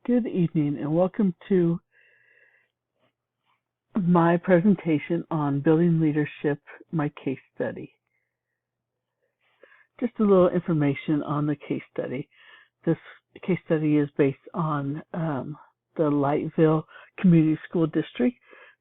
Good evening and welcome to my presentation on building leadership, my case study. Just a little information on the case study. This case study is based on the Lightville Community School District.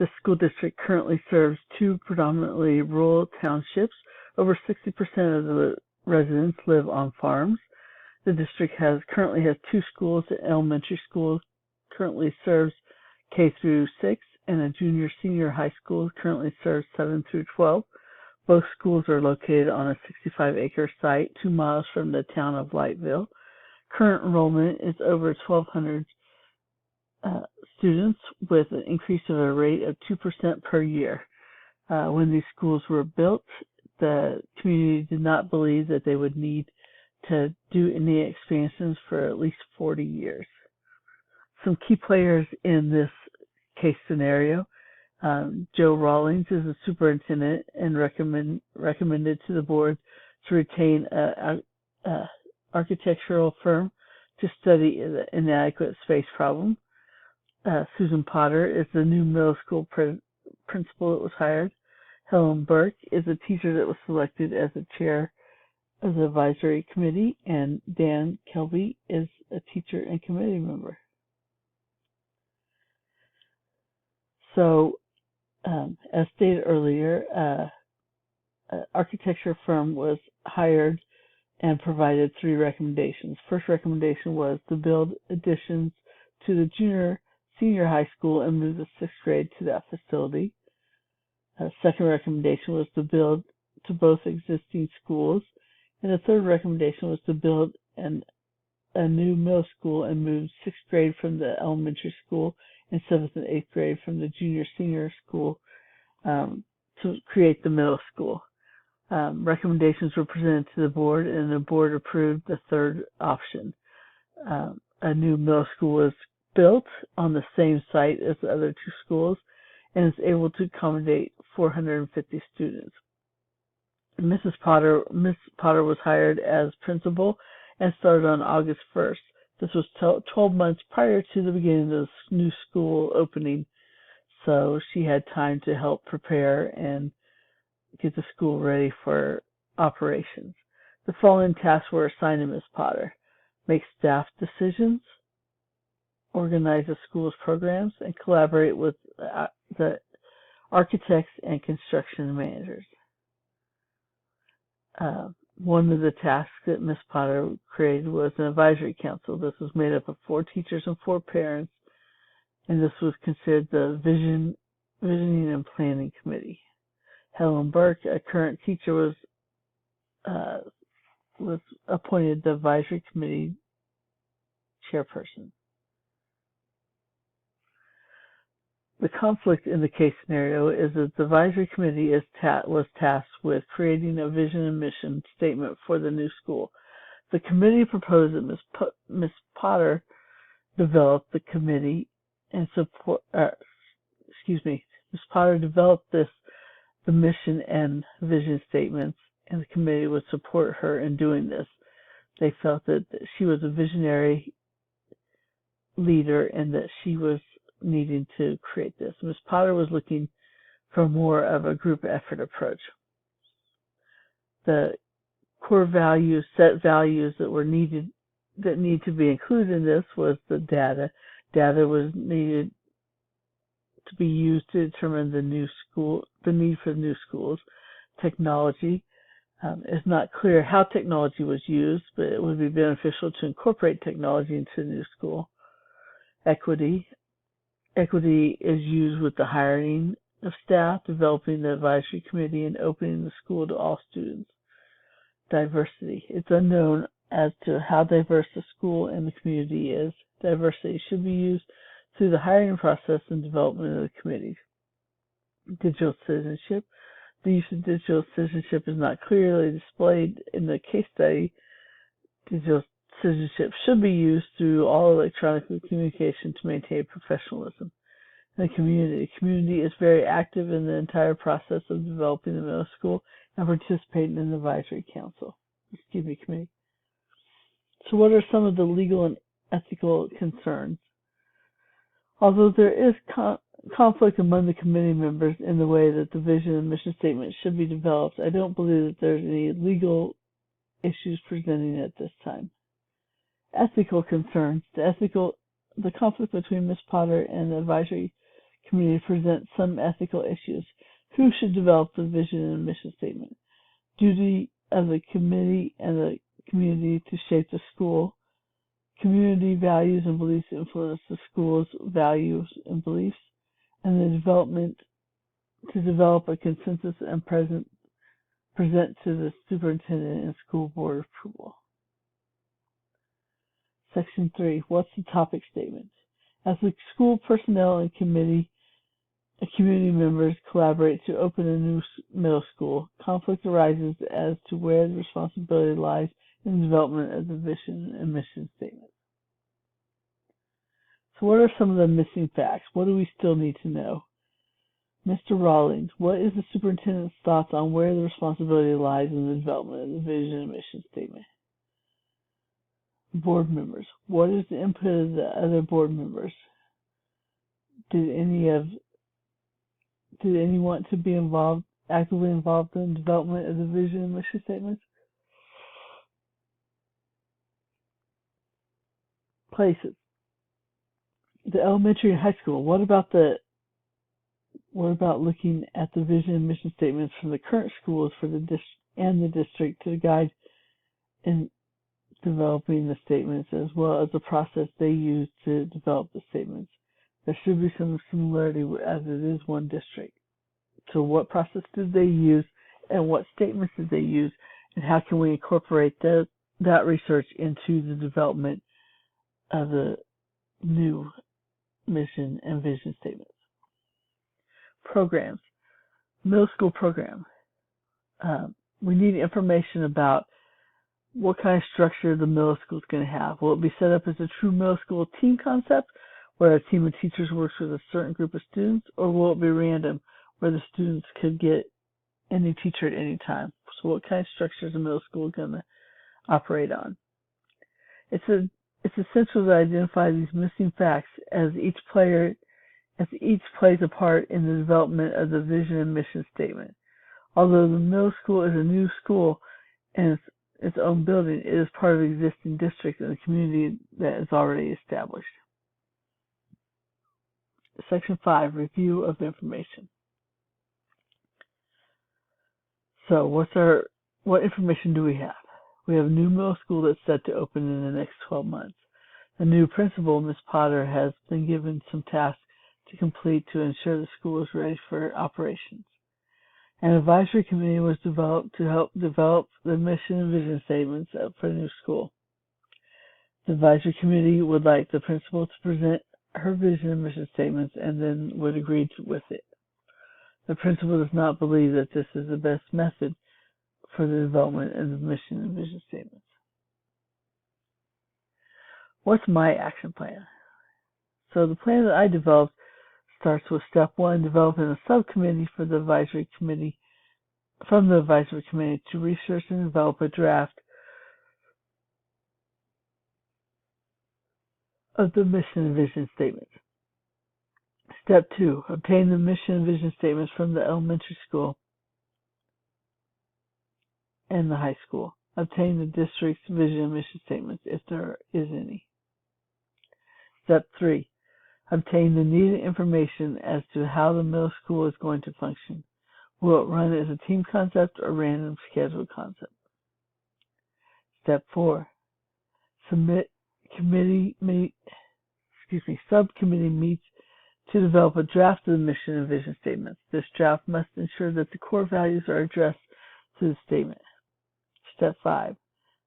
The school district currently serves two predominantly rural townships. Over 60% of the residents live on farms. The district currently has two schools. The elementary school currently serves K through 6, and a junior senior high school currently serves 7 through 12. Both schools are located on a 65-acre site 2 miles from the town of Lightville. Current enrollment is over 1,200 students, with an increase of a rate of 2% per year. When these schools were built, the community did not believe that they would need to do any expansions for at least 40 years. Some key players in this case scenario: Joe Rawlings is the superintendent and recommended to the board to retain an architectural firm to study the inadequate space problem. Susan Potter is the new middle school principal that was hired. Helen Burke is a teacher that was selected as the chair of the advisory committee, and Dan Kelby is a teacher and committee member. So, as stated earlier, an architecture firm was hired and provided 3 recommendations. First recommendation was to build additions to the senior high school and move the 6th grade to that facility. Second recommendation was to build to both existing schools. And the third recommendation was to build a new middle school and move 6th grade from the elementary school and 7th and 8th grade from the junior-senior school to create the middle school. Recommendations were presented to the board, and the board approved the third option. A new middle school was built on the same site as the other 2 schools and is able to accommodate 450 students. Miss Potter was hired as principal and started on August 1st. This was 12 months prior to the beginning of the new school opening, so she had time to help prepare and get the school ready for operations. The following tasks were assigned to Miss Potter: make staff decisions, organize the school's programs, and collaborate with the architects and construction managers. One of the tasks that Miss Potter created was an advisory council. This was made up of 4 teachers and 4 parents, and this was considered the visioning and planning committee. Helen Burke, a current teacher, was appointed the advisory committee chairperson. The conflict in the case scenario is that the advisory committee was tasked with creating a vision and mission statement for the new school. The committee proposed that Ms. Potter develop the committee and support. Ms. Potter developed the mission and vision statements, and the committee would support her in doing this. They felt that she was a visionary leader and that she was needing to create this. Ms. Potter was looking for more of a group effort approach. The core values, set values that need to be included in this was the data. Data was needed to be used to determine the need for the new schools. Technology. It's not clear how technology was used, but it would be beneficial to incorporate technology into the new school. Equity. Equity is used with the hiring of staff, developing the advisory committee, and opening the school to all students. Diversity. It's unknown as to how diverse the school and the community is. Diversity should be used through the hiring process and development of the committees. Digital citizenship. The use of digital citizenship is not clearly displayed in the case study. Digital citizenship should be used through all electronic communication to maintain professionalism. The community is very active in the entire process of developing the middle school and participating in the advisory committee. So what are some of the legal ethical concerns. Although there is conflict among the committee members in the way that the vision and mission statement should be developed, I don't believe that there's any legal issues presenting at this time. Ethical concerns. The conflict between Ms. Potter and the advisory committee presents some ethical issues. Who should develop the vision and mission statement? Duty of the committee and the community to shape the school. Community values and beliefs influence the school's values and beliefs, and to develop a consensus and present to the superintendent and school board approval. Section 3. What's the topic statement? As the school personnel and community members collaborate to open a new middle school, conflict arises as to where the responsibility lies in the development of the vision and mission statement. So what are some of the missing facts? What do we still need to know? Mr. Rawlings, what is the superintendent's thoughts on where the responsibility lies in the development of the vision and mission statement? Board members, what is the input of the other board members? Did any want to be actively involved in the development of the vision and mission statements? Places. The elementary and high school. What about looking at the vision and mission statements from the current schools for the district to guide in developing the statements, as well as the process they use to develop the statements? There should be some similarity as it is one district. So what process did they use, and what statements did they use, and how can we incorporate that research into the development of the new mission and vision statements? Programs. Middle school program. We need information about what kind of structure the middle school is going to have. Will it be set up as a true middle school team concept, where a team of teachers works with a certain group of students, or will it be random, where the students could get any teacher at any time? So what kind of structure is the middle school going to operate on? It's essential to identify these missing facts as each plays a part in the development of the vision and mission statement. Although the middle school is a new school and its own building, it is part of the existing district and the community that is already established. Section 5, review of information. So what information do we have? We have a new middle school that's set to open in the next 12 months. The new principal, Ms. Potter, has been given some tasks to complete to ensure the school is ready for operations. An advisory committee was developed to help develop the mission and vision statements for the new school. The advisory committee would like the principal to present her vision and mission statements and then would agree with it. The principal does not believe that this is the best method for the development of the mission and vision statements. What's my action plan? So the plan that I developed starts with step 1, developing a subcommittee from the advisory committee to research and develop a draft of the mission and vision statements. Step 2, obtain the mission and vision statements from the elementary school and the high school. Obtain the district's vision and mission statements if there is any. Step 3, obtain the needed information as to how the middle school is going to function. Will it run as a team concept or random scheduled concept? Step 4, subcommittee meets to develop a draft of the mission and vision statements. This draft must ensure that the core values are addressed to the statement. Step 5,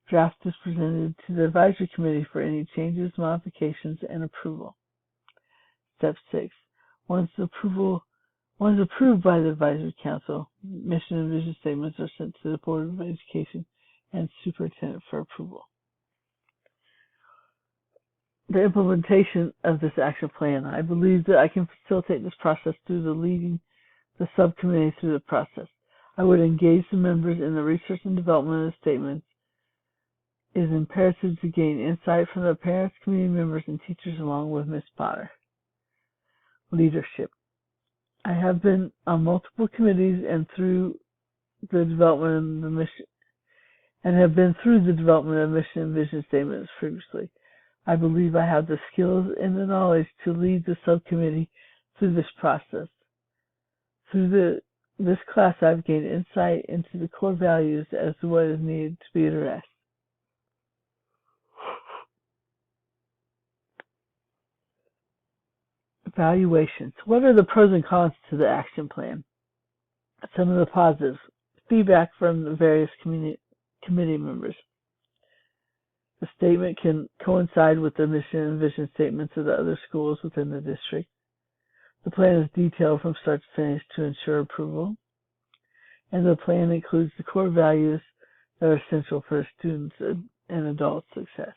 draft is presented to the advisory committee for any changes, modifications, and approval. Step 6, once approved by the advisory council, mission and vision statements are sent to the Board of Education and superintendent for approval. The implementation of this action plan. I believe that I can facilitate this process through leading the subcommittee through the process. I would engage the members in the research and development of the statements is imperative to gain insight from the parents, community members, and teachers along with Ms. Potter. Leadership. I have been on multiple committees and through the development of the mission and vision statements previously. I believe I have the skills and the knowledge to lead the subcommittee through this process. Through this class, I've gained insight into the core values as to what is needed to be addressed. Evaluations. What are the pros and cons to the action plan? Some of the positives. Feedback from the various committee members. The statement can coincide with the mission and vision statements of the other schools within the district. The plan is detailed from start to finish to ensure approval. And the plan includes the core values that are essential for students and adult success.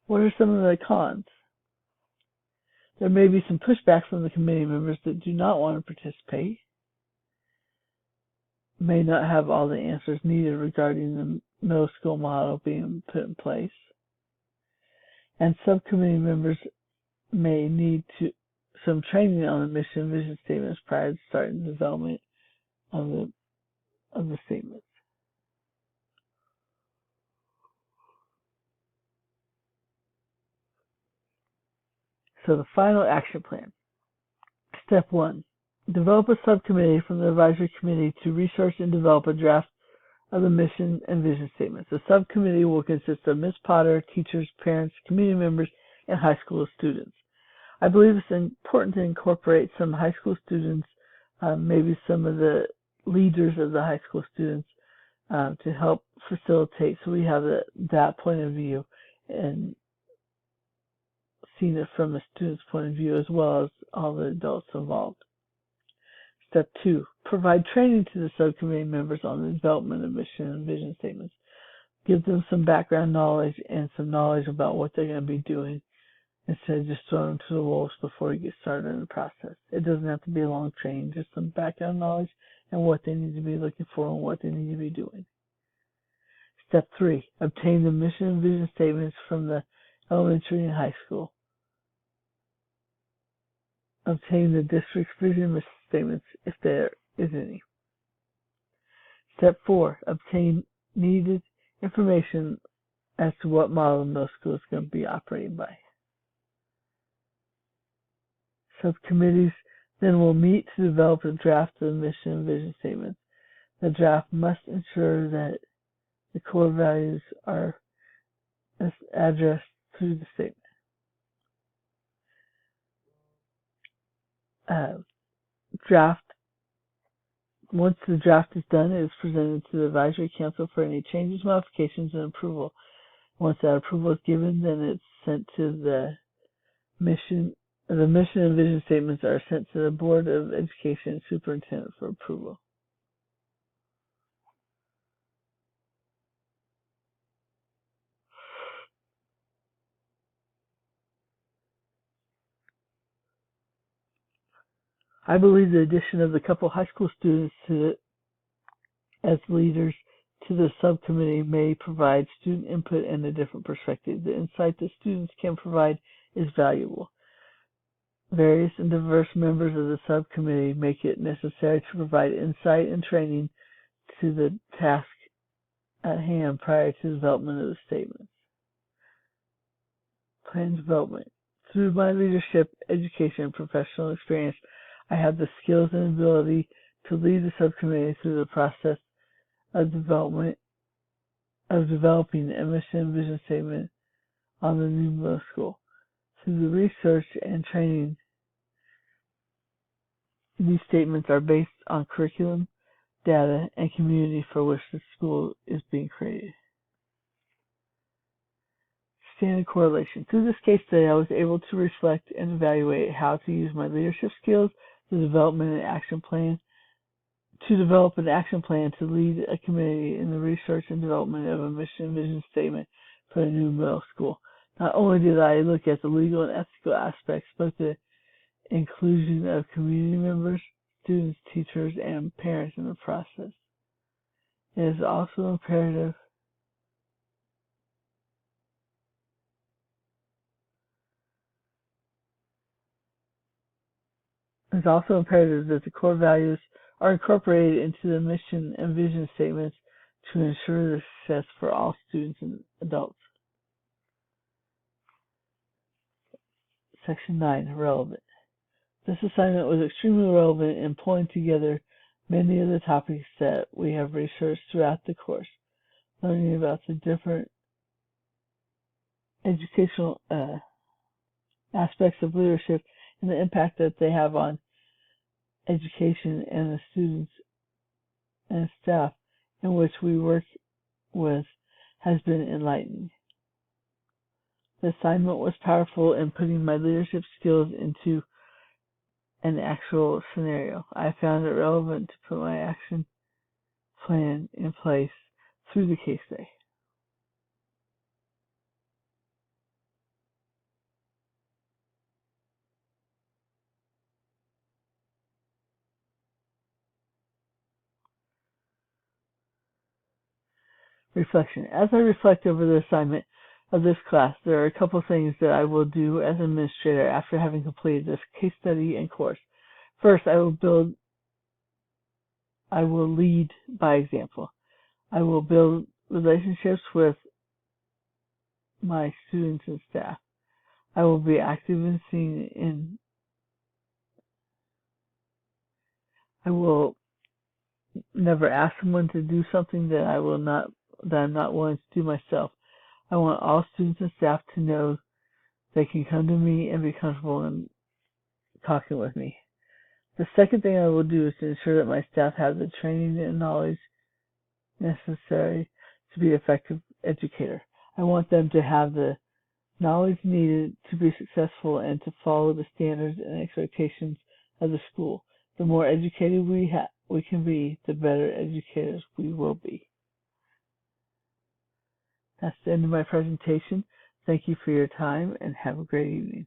What are some of the cons? There may be some pushback from the committee members that do not want to participate, may not have all the answers needed regarding the middle school model being put in place, and subcommittee members may need some training on the mission and vision statements prior to starting the development of the statements. So the final action plan. Step 1. Develop a subcommittee from the advisory committee to research and develop a draft of the mission and vision statements. The subcommittee will consist of Ms. Potter, teachers, parents, community members, and high school students. I believe it's important to incorporate some high school students, maybe some of the leaders of the high school students, to help facilitate so we have that point of view and seen it from a student's point of view as well as all the adults involved. Step 2, provide training to the subcommittee members on the development of mission and vision statements. Give them some background knowledge and some knowledge about what they're going to be doing instead of just throwing them to the wolves before you get started in the process. It doesn't have to be a long training, just some background knowledge and what they need to be looking for and what they need to be doing. Step 3, obtain the mission and vision statements from the elementary and high school. Obtain the district's vision mission statements if there is any. Step 4, obtain needed information as to what model the middle school is going to be operating by. Subcommittees then will meet to develop a draft of the mission and vision statements. The draft must ensure that the core values are addressed through the statement. Once the draft is done, it is presented to the advisory council for any changes, modifications, and approval. Once that approval is given, then it's sent to the mission. The mission and vision statements are sent to the Board of Education and Superintendent for approval. I believe the addition of the couple high school students as leaders to the subcommittee may provide student input and a different perspective. The insight that students can provide is valuable. Various and diverse members of the subcommittee make it necessary to provide insight and training to the task at hand prior to development of the statements. Plan development. Through my leadership, education, and professional experience, I have the skills and ability to lead the subcommittee through the process of developing a mission and vision statement on the new middle school. Through the research and training, these statements are based on curriculum, data, and community for which the school is being created. Standard correlation. Through this case study, I was able to reflect and evaluate how to use my leadership skills, the development and action plan, to develop an action plan to lead a committee in the research and development of a mission and vision statement for the new middle school. Not only did I look at the legal and ethical aspects, but the inclusion of community members, students, teachers, and parents in the process. It is also imperative It's also imperative that the core values are incorporated into the mission and vision statements to ensure the success for all students and adults. Section 9, relevant. This assignment was extremely relevant in pulling together many of the topics that we have researched throughout the course, learning about the different educational aspects of leadership and the impact that they have on education and the students and staff in which we work with has been enlightening. The assignment was powerful in putting my leadership skills into an actual scenario. I found it relevant to put my action plan in place through the case study. Reflection. As I reflect over the assignment of this class, there are a couple things that I will do as an administrator after having completed this case study and course. First, I will lead by example. I will build relationships with my students and staff. I will be active in seeing I will never ask someone to do something that I'm not willing to do myself. I want all students and staff to know they can come to me and be comfortable in talking with me. The second thing I will do is to ensure that my staff have the training and knowledge necessary to be an effective educator. I want them to have the knowledge needed to be successful and to follow the standards and expectations of the school. The more educated we can be, the better educators we will be. That's the end of my presentation. Thank you for your time and have a great evening.